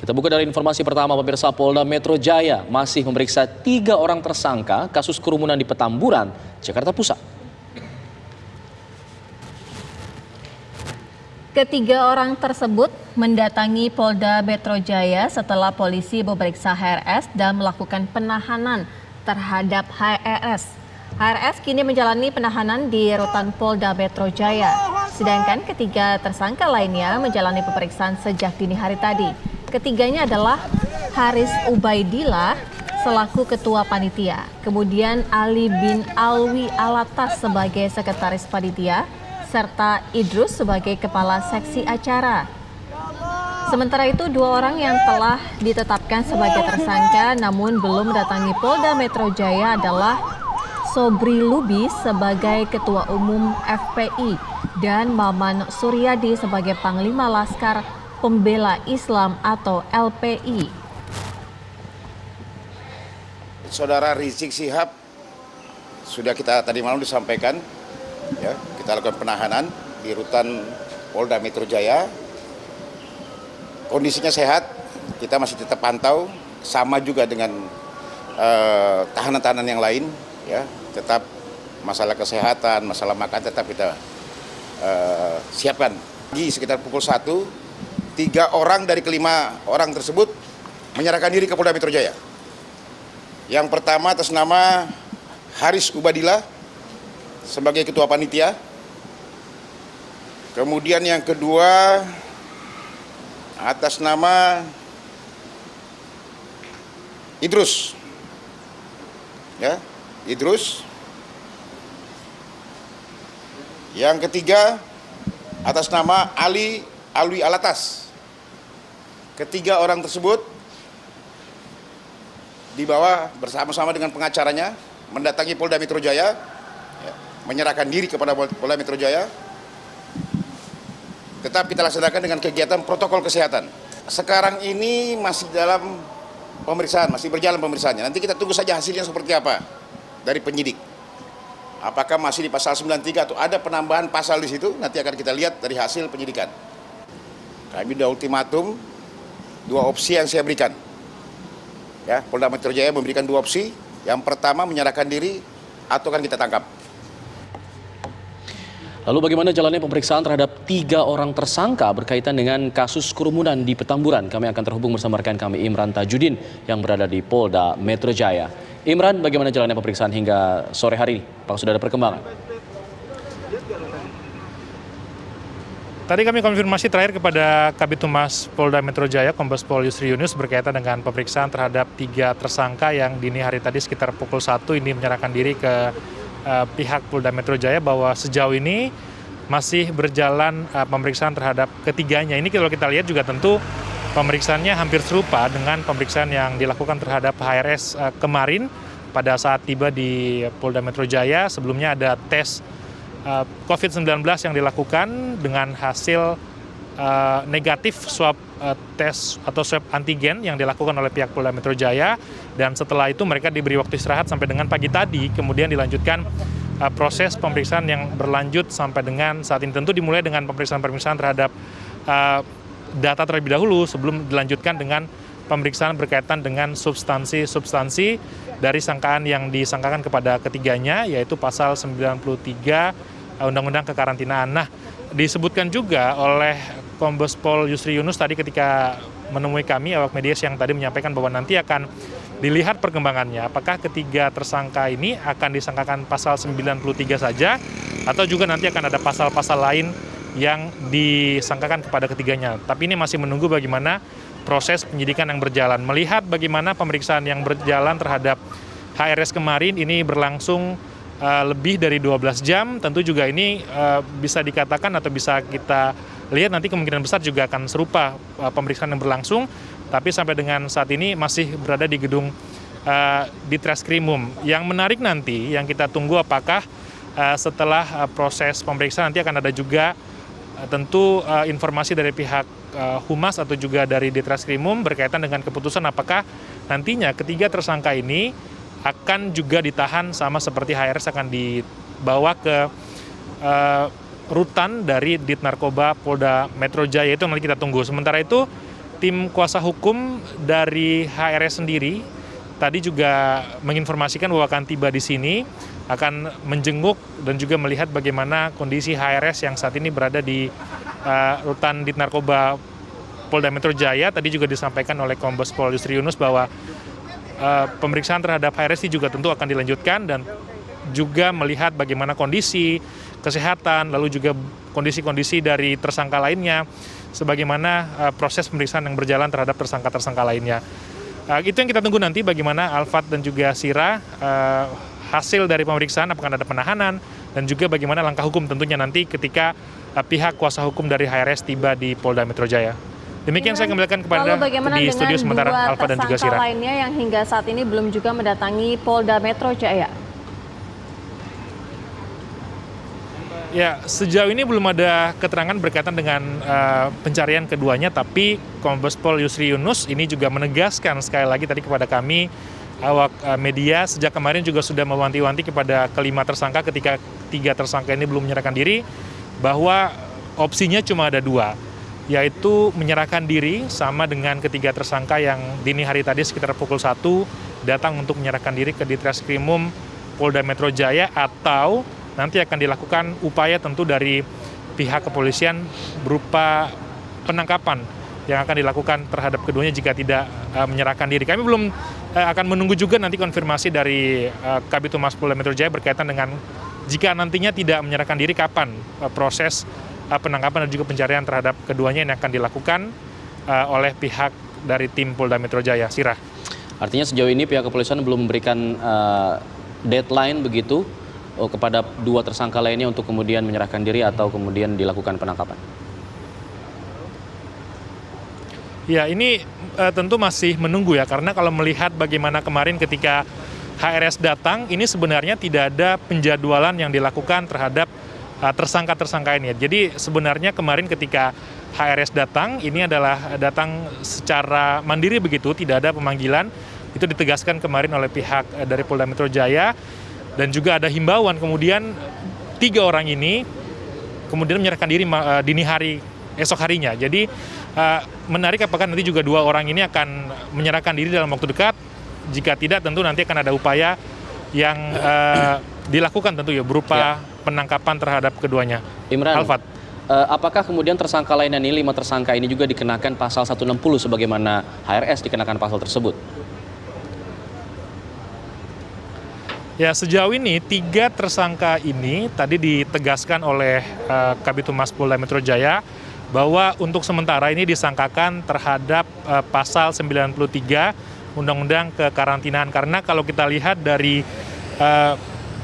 Kita buka dari informasi pertama, pemirsa. Polda Metro Jaya masih memeriksa 3 orang tersangka kasus kerumunan di Petamburan, Jakarta Pusat. Ketiga orang tersebut mendatangi Polda Metro Jaya setelah polisi memeriksa HRS dan melakukan penahanan terhadap HRS. HRS kini menjalani penahanan di rutan Polda Metro Jaya. Sedangkan ketiga tersangka lainnya menjalani pemeriksaan sejak dini hari tadi. Ketiganya adalah Haris Ubaidillah selaku ketua panitia, kemudian Ali bin Alwi Alatas sebagai sekretaris panitia, serta Idrus sebagai kepala seksi acara. Sementara itu, 2 orang yang telah ditetapkan sebagai tersangka namun belum mendatangi Polda Metro Jaya adalah Sobri Lubis sebagai Ketua Umum FPI dan Maman Suryadi sebagai Panglima Laskar Pembela Islam atau LPI. Saudara Rizik Syihab sudah kita tadi malam disampaikan, ya, kita lakukan penahanan di rutan Polda Metro Jaya. Kondisinya sehat, kita masih tetap pantau, sama juga dengan tahanan-tahanan yang lain, ya, tetap masalah kesehatan, masalah makan tetap kita siapkan. Di sekitar pukul 1, 3 orang dari ke-5 orang tersebut menyerahkan diri ke Polda Metro Jaya. Yang pertama atas nama Haris Ubaidillah sebagai ketua panitia. Kemudian yang kedua atas nama Idrus. Ya, Idrus. Yang ketiga atas nama Ali Alwi Alatas. Ketiga orang tersebut dibawa bersama-sama dengan pengacaranya mendatangi Polda Metro Jaya, ya, menyerahkan diri kepada Polda Metro Jaya. Tetap kita laksanakan dengan kegiatan protokol kesehatan. Sekarang ini masih dalam pemeriksaan, masih berjalan pemeriksaannya. Nanti kita tunggu saja hasilnya seperti apa dari penyidik. Apakah masih di pasal 93 atau ada penambahan pasal di situ, nanti akan kita lihat dari hasil penyidikan. Kami sudah ultimatum 2 opsi yang saya berikan. Ya, Polda Metro Jaya memberikan 2 opsi. Yang pertama menyerahkan diri atau akan kita tangkap. Lalu bagaimana jalannya pemeriksaan terhadap 3 orang tersangka berkaitan dengan kasus kerumunan di Petamburan? Kami akan terhubung bersama rekan kami Imran Tajudin yang berada di Polda Metro Jaya. Imran, bagaimana jalannya pemeriksaan hingga sore hari ini? Apakah sudah ada perkembangan? Tadi kami konfirmasi terakhir kepada Kabid Humas Polda Metro Jaya, Kombes Pol Yusri Yunus, berkaitan dengan pemeriksaan terhadap 3 tersangka yang dini hari tadi sekitar pukul 1 ini menyerahkan diri ke pihak Polda Metro Jaya, bahwa sejauh ini masih berjalan pemeriksaan terhadap ketiganya. Ini kalau kita lihat juga tentu pemeriksaannya hampir serupa dengan pemeriksaan yang dilakukan terhadap HRS kemarin pada saat tiba di Polda Metro Jaya. Sebelumnya ada tes COVID-19 yang dilakukan dengan hasil negatif swab tes atau swab antigen yang dilakukan oleh pihak Polda Metro Jaya, dan setelah itu mereka diberi waktu istirahat sampai dengan pagi tadi, kemudian dilanjutkan proses pemeriksaan yang berlanjut sampai dengan saat ini. Tentu dimulai dengan pemeriksaan terhadap data terlebih dahulu sebelum dilanjutkan dengan pemeriksaan berkaitan dengan substansi dari sangkaan yang disangkakan kepada ketiganya, yaitu pasal 93 Undang-Undang Kekarantinaan. Nah, disebutkan juga oleh Kombes Pol Yusri Yunus tadi ketika menemui kami awak media yang tadi menyampaikan bahwa nanti akan dilihat perkembangannya. Apakah ketiga tersangka ini akan disangkakan pasal 93 saja atau juga nanti akan ada pasal-pasal lain yang disangkakan kepada ketiganya. Tapi ini masih menunggu bagaimana proses penyidikan yang berjalan. Melihat bagaimana pemeriksaan yang berjalan terhadap HRS kemarin ini berlangsung lebih dari 12 jam, tentu juga ini bisa dikatakan atau bisa kita lihat nanti kemungkinan besar juga akan serupa pemeriksaan yang berlangsung, tapi sampai dengan saat ini masih berada di gedung di Treskrimum. Yang menarik nanti yang kita tunggu apakah setelah proses pemeriksaan nanti akan ada juga tentu informasi dari pihak Humas atau juga dari Ditreskrimum berkaitan dengan keputusan apakah nantinya ketiga tersangka ini akan juga ditahan sama seperti HRS akan dibawa ke rutan dari Dit Narkoba Polda Metro Jaya. Itu nanti kita tunggu. Sementara itu tim kuasa hukum dari HRS sendiri tadi juga menginformasikan bahwa akan tiba di sini, akan menjenguk dan juga melihat bagaimana kondisi HRS yang saat ini berada di rutan Ditnarkoba Polda Metro Jaya. Tadi juga disampaikan oleh Kombes Pol Yusri Yunus bahwa pemeriksaan terhadap HRS ini juga tentu akan dilanjutkan dan juga melihat bagaimana kondisi kesehatan, lalu juga kondisi-kondisi dari tersangka lainnya, sebagaimana proses pemeriksaan yang berjalan terhadap tersangka-tersangka lainnya. Itu yang kita tunggu nanti, bagaimana Alfat dan juga Sira hasil dari pemeriksaan, apakah ada penahanan, dan juga bagaimana langkah hukum tentunya nanti ketika pihak kuasa hukum dari HRS tiba di Polda Metro Jaya. Demikian saya kembalikan kepada di studio sementara Alfat dan juga Sira. Lalu bagaimana dengan dua tersangka lainnya yang hingga saat ini belum juga mendatangi Polda Metro Jaya? Ya, sejauh ini belum ada keterangan berkaitan dengan pencarian keduanya, tapi Kombes Pol Yusri Yunus ini juga menegaskan sekali lagi tadi kepada kami, awak media, sejak kemarin juga sudah mewanti-wanti kepada kelima tersangka ketika 3 tersangka ini belum menyerahkan diri, bahwa opsinya cuma ada 2, yaitu menyerahkan diri sama dengan ketiga tersangka yang dini hari tadi sekitar pukul 1 datang untuk menyerahkan diri ke Ditreskrimum Polda Metro Jaya, atau nanti akan dilakukan upaya tentu dari pihak kepolisian berupa penangkapan yang akan dilakukan terhadap keduanya jika tidak menyerahkan diri. Kami belum akan menunggu juga nanti konfirmasi dari Kabid Humas Polda Metro Jaya berkaitan dengan jika nantinya tidak menyerahkan diri, kapan proses penangkapan dan juga pencarian terhadap keduanya yang akan dilakukan oleh pihak dari tim Polda Metro Jaya. Sirah. Artinya sejauh ini pihak kepolisian belum memberikan deadline begitu kepada 2 tersangka lainnya untuk kemudian menyerahkan diri atau kemudian dilakukan penangkapan? Ya, ini tentu masih menunggu ya, karena kalau melihat bagaimana kemarin ketika HRS datang, ini sebenarnya tidak ada penjadwalan yang dilakukan terhadap tersangka-tersangka ini. Jadi sebenarnya kemarin ketika HRS datang, ini adalah datang secara mandiri begitu, tidak ada pemanggilan. Itu ditegaskan kemarin oleh pihak dari Polda Metro Jaya. Dan juga ada himbauan, kemudian 3 orang ini kemudian menyerahkan diri dini hari esok harinya. Jadi menarik apakah nanti juga 2 orang ini akan menyerahkan diri dalam waktu dekat. Jika tidak, tentu nanti akan ada upaya yang dilakukan tentu ya berupa penangkapan terhadap keduanya. Imran, Alfat. Apakah kemudian tersangka lainnya ini, 5 tersangka ini juga dikenakan pasal 160 sebagaimana HRS dikenakan pasal tersebut? Ya, sejauh ini 3 tersangka ini tadi ditegaskan oleh Kabid Humas Polda Metro Jaya bahwa untuk sementara ini disangkakan terhadap pasal 93 Undang-Undang Kekarantinaan. Karena kalau kita lihat dari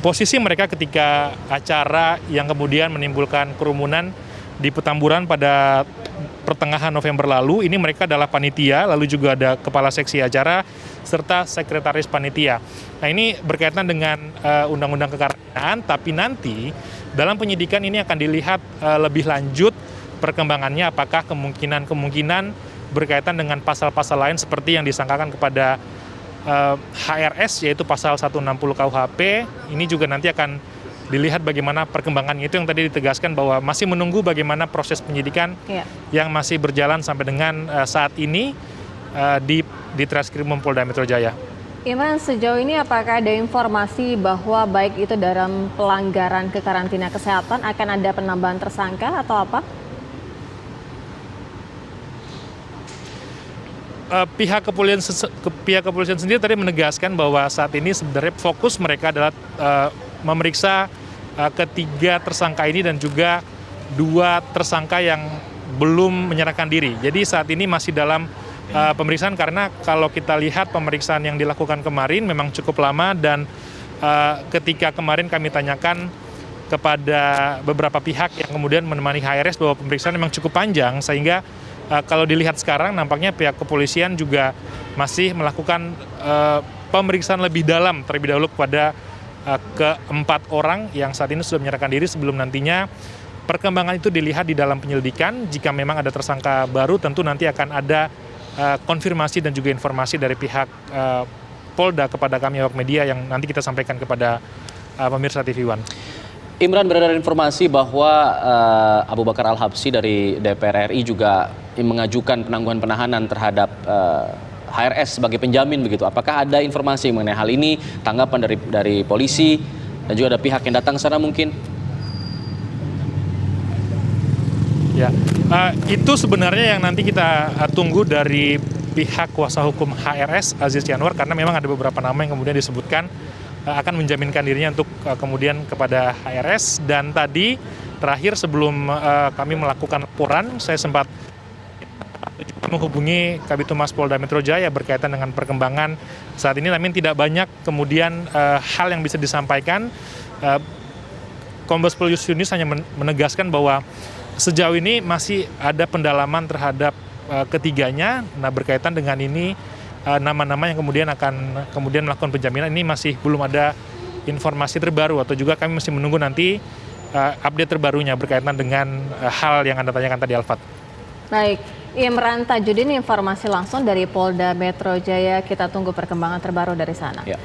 posisi mereka ketika acara yang kemudian menimbulkan kerumunan di Petamburan pada pertengahan November lalu, ini mereka adalah panitia, lalu juga ada kepala seksi acara, serta sekretaris panitia. Nah, ini berkaitan dengan Undang-Undang Kekarantinaan, tapi nanti dalam penyidikan ini akan dilihat lebih lanjut perkembangannya, apakah kemungkinan berkaitan dengan pasal-pasal lain seperti yang disangkakan kepada HRS, yaitu pasal 160 KUHP. Ini juga nanti akan dilihat bagaimana perkembangannya. Itu yang tadi ditegaskan bahwa masih menunggu bagaimana proses penyidikan yang masih berjalan sampai dengan saat ini di Ditreskrimum Polda Metro Jaya. Imran, sejauh ini apakah ada informasi bahwa baik itu dalam pelanggaran kekarantina kesehatan akan ada penambahan tersangka atau apa? Pihak kepolisian sendiri tadi menegaskan bahwa saat ini sebenarnya fokus mereka adalah memeriksa ketiga tersangka ini dan juga 2 tersangka yang belum menyerahkan diri. Jadi saat ini masih dalam pemeriksaan, karena kalau kita lihat pemeriksaan yang dilakukan kemarin memang cukup lama, dan ketika kemarin kami tanyakan kepada beberapa pihak yang kemudian menemani HRS bahwa pemeriksaan memang cukup panjang, sehingga kalau dilihat sekarang nampaknya pihak kepolisian juga masih melakukan pemeriksaan lebih dalam terlebih dahulu kepada ke-4 orang yang saat ini sudah menyerahkan diri, sebelum nantinya perkembangan itu dilihat di dalam penyelidikan. Jika memang ada tersangka baru, tentu nanti akan ada konfirmasi dan juga informasi dari pihak Polda kepada kami awak media yang nanti kita sampaikan kepada pemirsa TV One. Imran, beredar informasi bahwa Abu Bakar Al-Habsyi dari DPR RI juga mengajukan penangguhan penahanan terhadap HRS sebagai penjamin begitu. Apakah ada informasi mengenai hal ini, tanggapan dari polisi dan juga ada pihak yang datang ke sana mungkin? Ya, itu sebenarnya yang nanti kita tunggu dari pihak kuasa hukum HRS Aziz Yanwar, karena memang ada beberapa nama yang kemudian disebutkan akan menjaminkan dirinya untuk kemudian kepada HRS. Dan tadi terakhir sebelum kami melakukan laporan, saya sempat menghubungi Kabid Humas Polda Metro Jaya berkaitan dengan perkembangan saat ini, namun tidak banyak kemudian hal yang bisa disampaikan. Kombes Pol Yusrius hanya menegaskan bahwa sejauh ini masih ada pendalaman terhadap ketiganya. Nah, berkaitan dengan ini nama-nama yang kemudian akan melakukan penjaminan ini masih belum ada informasi terbaru, atau juga kami masih menunggu nanti update terbarunya berkaitan dengan hal yang Anda tanyakan tadi, Alfat. Baik, Imran Tajudin, informasi langsung dari Polda Metro Jaya. Kita tunggu perkembangan terbaru dari sana. Ya.